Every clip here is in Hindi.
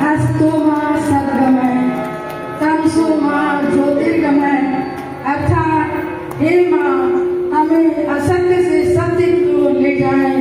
अस्तु मां सद्गमय तमसु मां ज्योतिर्गमय। अर्थात हे मां, हमें असत्य से सत्य की ओर ले जाए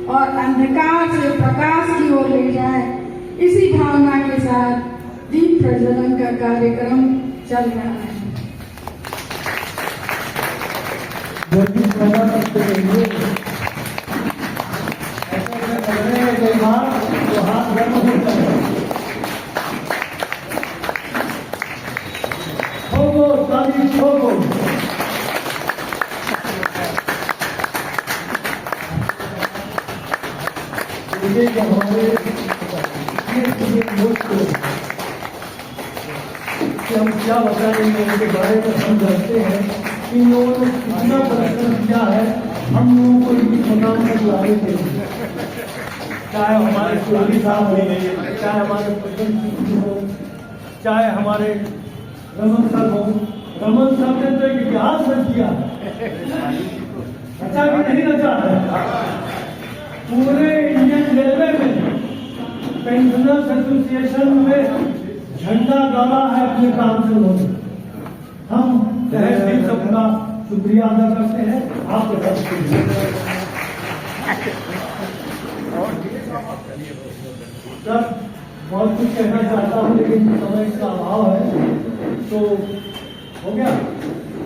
और अंधकार से प्रकाश की ओर ले जाए। इसी भावना के साथ दीप प्रज्वलन का कार्यक्रम चल रहा है। हम क्या बताएंगे उनके बारे में। हम जानते हैं इन लोगों ने कितना परिश्रम किया है हम लोगों को इनकी मुकाम तक लाने के लिए। चाहे हमारे चौधरी साहब हो, चाहे हमारे प्रसन्न हो, चाहे हमारे रमन साहब हो। रमन साहब ने तो एक इतिहास रच दिया, अच्छा भी नहीं रचा है। पूरे इंडियन रेलवे में पेंशनर्स एसोसिएशन में झंडा गाड़ा है अपने काम से लोग। हम तहे दिल से उनका शुक्रिया अदा करते हैं। आपके सर बहुत कुछ कहना चाहता हूँ लेकिन समय का अभाव है, तो हो गया।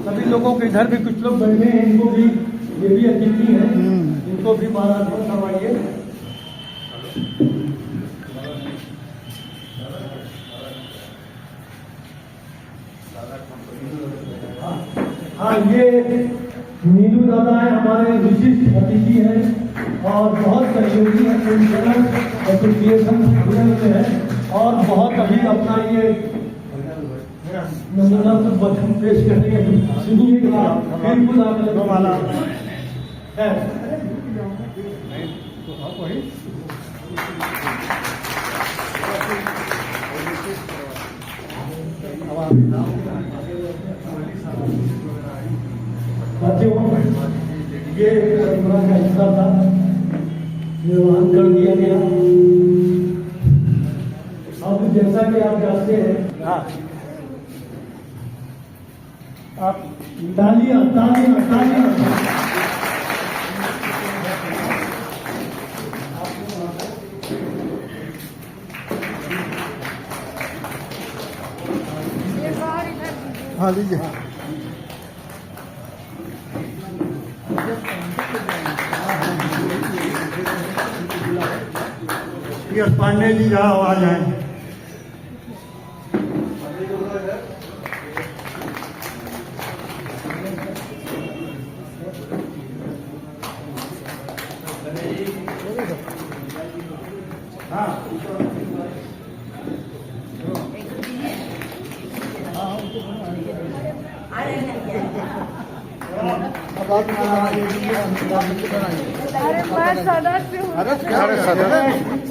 सभी लोगों के इधर भी कुछ लोग बैठे हैं, इनको भी, ये भी अतिथि हैं, इनको भी मालार्पण करवाइए। हाँ, ये नीलू दादा है, हमारे विशिष्ट अतिथि हैं और बहुत सहयोगी हैं पेंशनर एसोसिएशन से हैं और बहुत अभी अपना ये नमूना सब वचन पेश करेंगे। सुनिएगा बिल्कुल आप वाला है। ये परंपरा का हिस्सा था, निर्वहन कर दिया गया। अब जैसा कि आप जानते हैं, आप तालियां तालियां तालियां हाँ लीजिए। यस पांडे जी जहाँ आ जाए।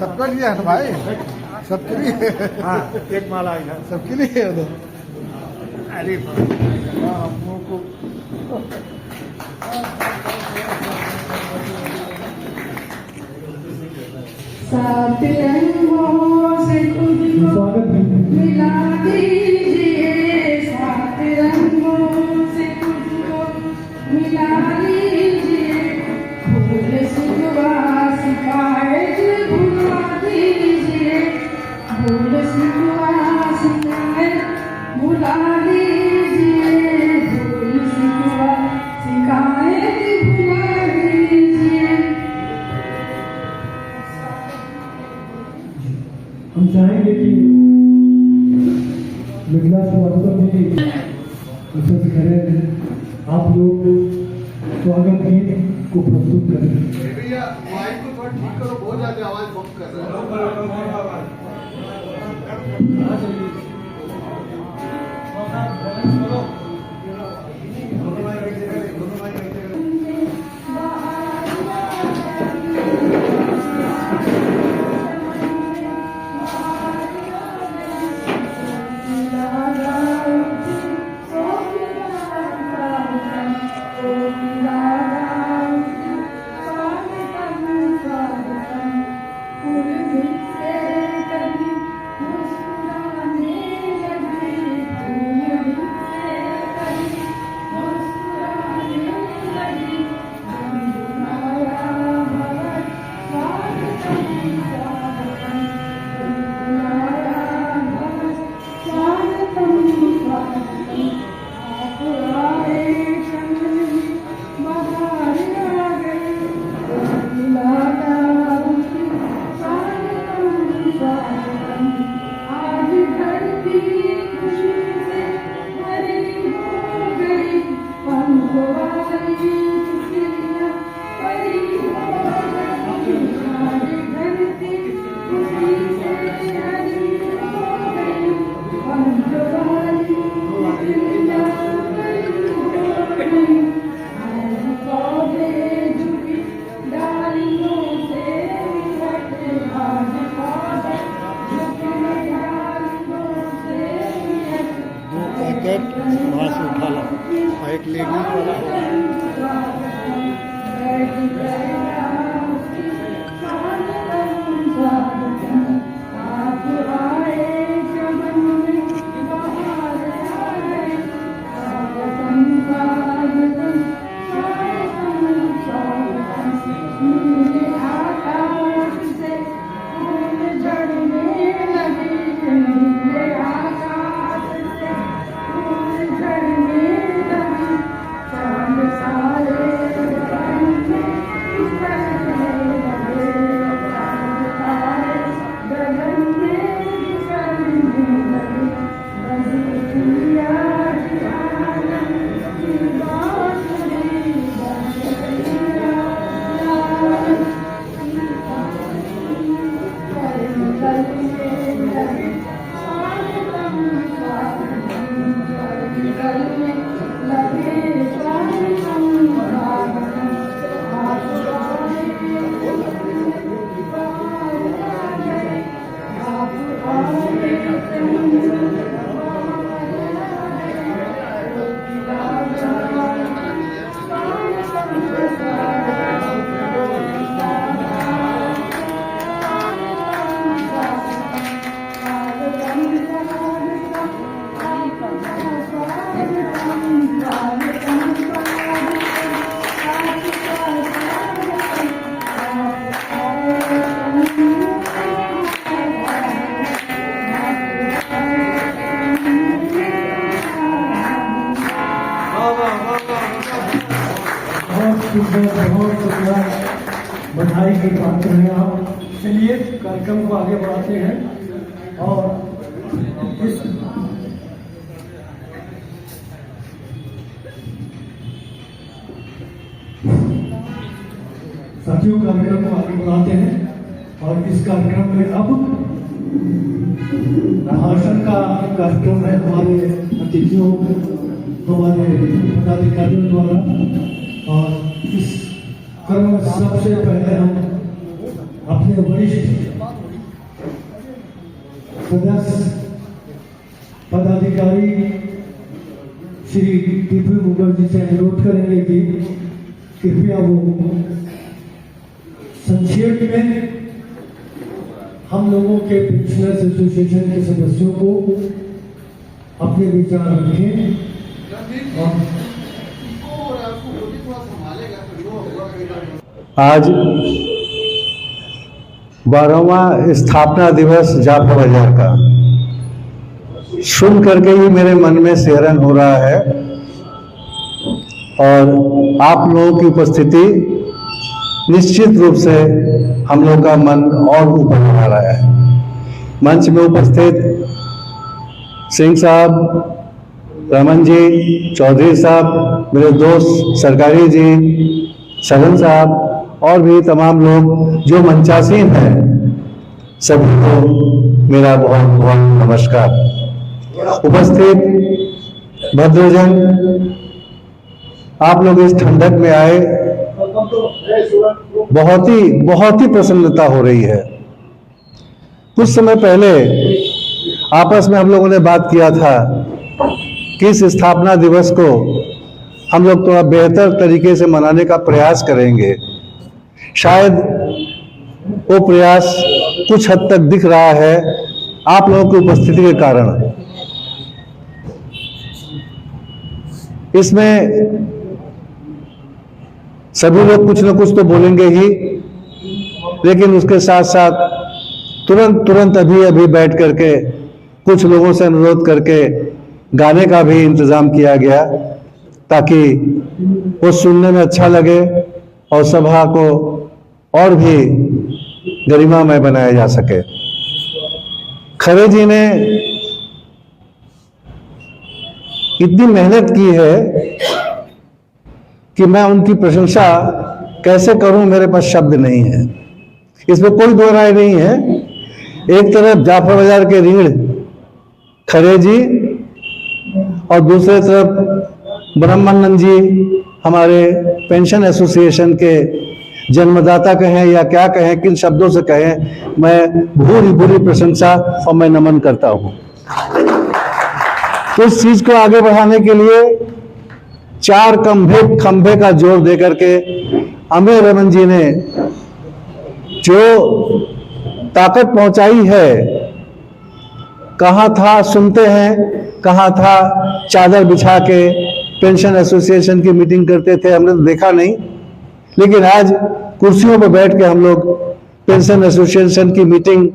सबका लिए है ना भाई, सबके लिए। हाँ, एक माला है सबके लिए। अरे हम लोगों को सात रंगों से खुद को मिला दीजिए, सात रंगों से खुद को मिला लीजिए। भूल सिकवा शिकायत भुला दीजिए, भूल सिकवा शिकायत भुला दीजिए, भूल सिकवा शिकायत भुला दीजिए। हम चाहेंगे कि महिला स्वास्थ्य में विशेष करें, आप लोग स्वागत गीत को प्रस्तुत करें। भैया माइक को थोड़ा ठीक करो, बहुत ज्यादा आवाज बम कर रहा है। Oh, एक लेडी बहुत शुक्रिया, बधाई की पात्र हैं आप। चलिए कार्यक्रम को आगे बढ़ाते हैं और इस साथियों कार्यक्रम को आगे बढ़ाते हैं और इस कार्यक्रम में अब भाषण का कार्यक्रम है हमारे अतिथियों, हमारे पदाधिकारियों द्वारा। और इस क्रम में सबसे पहले हम अपने वरिष्ठ सदस्य पदाधिकारी श्री टीपी मुखर्जी से अनुरोध करेंगे कि कृपया वो संक्षेप में हम लोगों के पेंशनर्स एसोसिएशन के सदस्यों को अपने विचार रखें। और आज 12वां स्थापना दिवस जाफर बाजार का सुन करके ही मेरे मन में सिहरन हो रहा है और आप लोगों की उपस्थिति निश्चित रूप से हम लोग का मन और ऊपर आ रहा है। मंच में उपस्थित सिंह साहब, रमन जी, चौधरी साहब, मेरे दोस्त सरकारी जी, सगन साहब और भी तमाम लोग जो मंचासीन हैं, सभी को मेरा बहुत बहुत नमस्कार। उपस्थित भद्रजन, आप लोग इस ठंडक में आए, बहुत ही प्रसन्नता हो रही है। कुछ समय पहले आपस में हम लोगों ने बात किया था कि इस स्थापना दिवस को हम लोग थोड़ा बेहतर तरीके से मनाने का प्रयास करेंगे। शायद वो प्रयास कुछ हद तक दिख रहा है आप लोगों की उपस्थिति के कारण। इसमें सभी लोग कुछ न कुछ तो बोलेंगे ही, लेकिन उसके साथ साथ तुरंत अभी बैठ करके कुछ लोगों से अनुरोध करके गाने का भी इंतजाम किया गया ताकि वो सुनने में अच्छा लगे और सभा को और भी गरिमामय बनाया जा सके। खरे जी ने इतनी मेहनत की है कि मैं उनकी प्रशंसा कैसे करूं, मेरे पास शब्द नहीं है। इसमें कोई दो राय नहीं है। एक तरफ जाफर बाजार के रीढ़ खरे जी और दूसरे तरफ ब्रह्मानंद जी, हमारे पेंशन एसोसिएशन के जन्मदाता कहें या क्या कहें, किन शब्दों से कहें, मैं भूरी प्रशंसा और मैं नमन करता हूं। तो इस चीज को आगे बढ़ाने के लिए 4 खंभे का जोर दे करके अमीय रमन जी ने जो ताकत पहुंचाई है, कहाँ था सुनते हैं, कहाँ था चादर बिछा के पेंशन एसोसिएशन की मीटिंग करते थे, हमने तो देखा नहीं। लेकिन आज कुर्सियों पर बैठ के हम लोग पेंशन एसोसिएशन की मीटिंग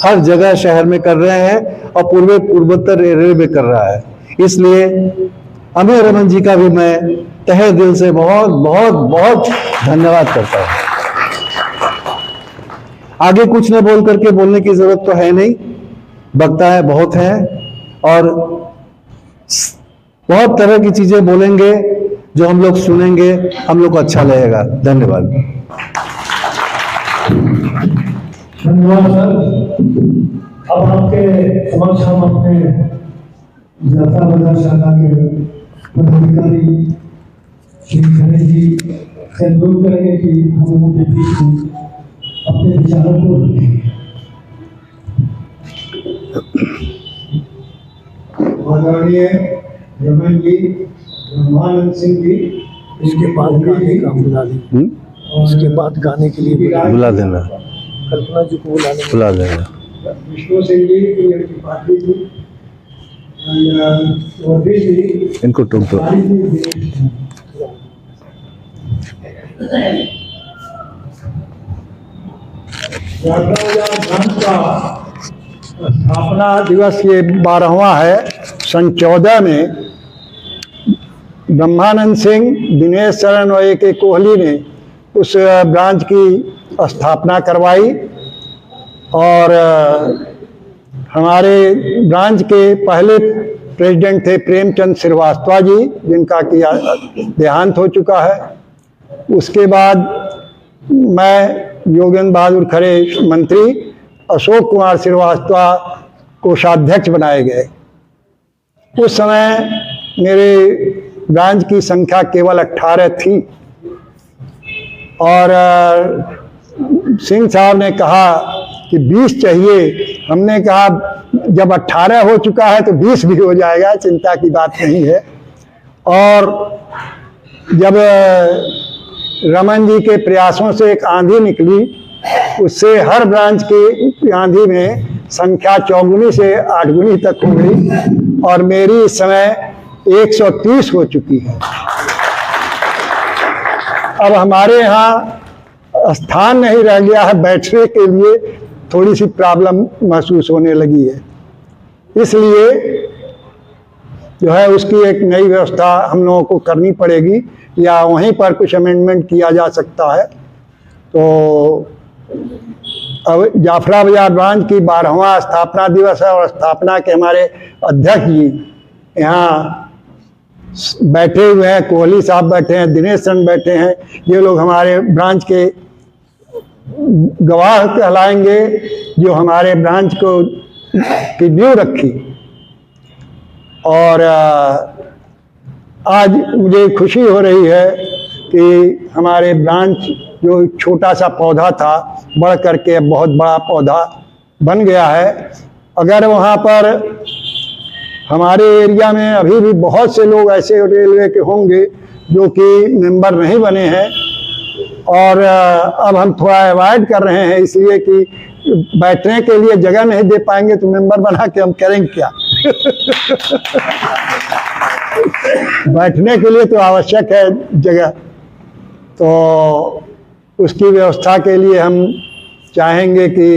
हर जगह शहर में कर रहे हैं और पूर्वोत्तर रेलवे कर रहा है। इसलिए अमीय रमन जी का भी मैं तहे दिल से बहुत बहुत बहुत धन्यवाद करता हूँ। आगे कुछ न बोल करके बोलने की जरूरत तो है नहीं, वक्ताएं बहुत हैं और बहुत तरह की चीजें बोलेंगे जो हम लोग सुनेंगे, हम लोग को अच्छा लगेगा। धन्यवाद। धन्यवाद सर। अब आपके समक्ष हम अपने यात्रा बाजार शाखा के पदाधिकारी श्री खरे जी से अनुरोध करेंगे कि हम लोगों के बीच में अपने विचारों को रखें। आदरणीय रमन जी, ब्रह्मानंद सिंह जी, इसके बाद गाने का बुला लें, इसके बाद गाने के लिए बुला देना, कल्पना जी को बुला देना। विष्णु सिंह जी, त्रिपाठी जी, चौधरी जी, इनको टूक दो। स्थापना दिवस ये 12वां है। सन 14 में ब्रह्मानंद सिंह, दिनेश शरण और A.K. कोहली ने उस ब्रांच की स्थापना करवाई और हमारे ब्रांच के पहले प्रेसिडेंट थे प्रेमचंद श्रीवास्तव जी, जिनका कि देहांत हो चुका है। उसके बाद मैं योगेंद्र बहादुर खरे मंत्री, अशोक कुमार श्रीवास्तव कोषाध्यक्ष बनाए गए। उस समय मेरे ब्रांच की संख्या केवल 18 थी और सिंह साहब ने कहा कि 20 चाहिए। हमने कहा जब 18 हो चुका है तो 20 भी हो जाएगा, चिंता की बात नहीं है। और जब रमन जी के प्रयासों से एक आंधी निकली, उससे हर ब्रांच की आंधी में संख्या 4 गुनी से 8 गुनी तक हो गई और मेरी इस समय 130 हो चुकी है। अब हमारे यहाँ स्थान नहीं रह गया है, बैठने के लिए थोड़ी सी प्रॉब्लम महसूस होने लगी है। इसलिए जो है उसकी एक नई व्यवस्था हम लोगों को करनी पड़ेगी या वहीं पर कुछ अमेंडमेंट किया जा सकता है। तो अब जाफरा बाजार ब्रांच की 12वां स्थापना दिवस है और स्थापना के हमारे अध्यक्ष जी यहाँ बैठे हुए हैं, कोहली साहब बैठे हैं, दिनेश शरण बैठे हैं। ये लोग हमारे ब्रांच के गवाह कहलाएंगे जो हमारे ब्रांच को की नींव रखी। और आज मुझे खुशी हो रही है कि हमारे ब्रांच जो छोटा सा पौधा था बढ़ करके बहुत बड़ा पौधा बन गया है। अगर वहाँ पर हमारे एरिया में अभी भी बहुत से लोग ऐसे रेलवे के होंगे जो कि मेंबर नहीं बने हैं और अब हम थोड़ा अवॉइड कर रहे हैं इसलिए कि बैठने के लिए जगह नहीं दे पाएंगे तो मेंबर बना के हम करेंगे क्या। बैठने के लिए तो आवश्यक है जगह, तो उसकी व्यवस्था के लिए हम चाहेंगे कि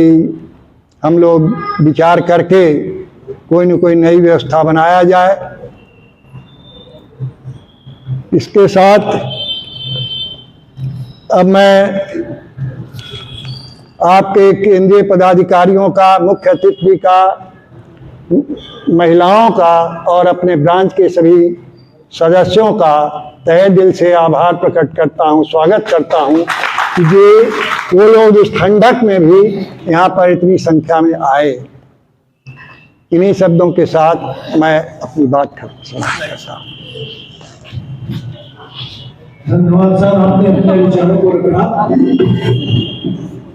हम लोग विचार करके कोई न कोई नई व्यवस्था बनाया जाए। इसके साथ अब मैं आपके केंद्रीय पदाधिकारियों का, मुख्य अतिथि का, महिलाओं का और अपने ब्रांच के सभी सदस्यों का तहे दिल से आभार प्रकट करता हूं, स्वागत करता हूं कि वो लोग इस ठंडक में भी यहाँ पर इतनी संख्या में आए। इन्हीं शब्दों के साथ मैं अपनी बात समाप्त। धन्यवाद सर, आपने अपने विचारों को रखा।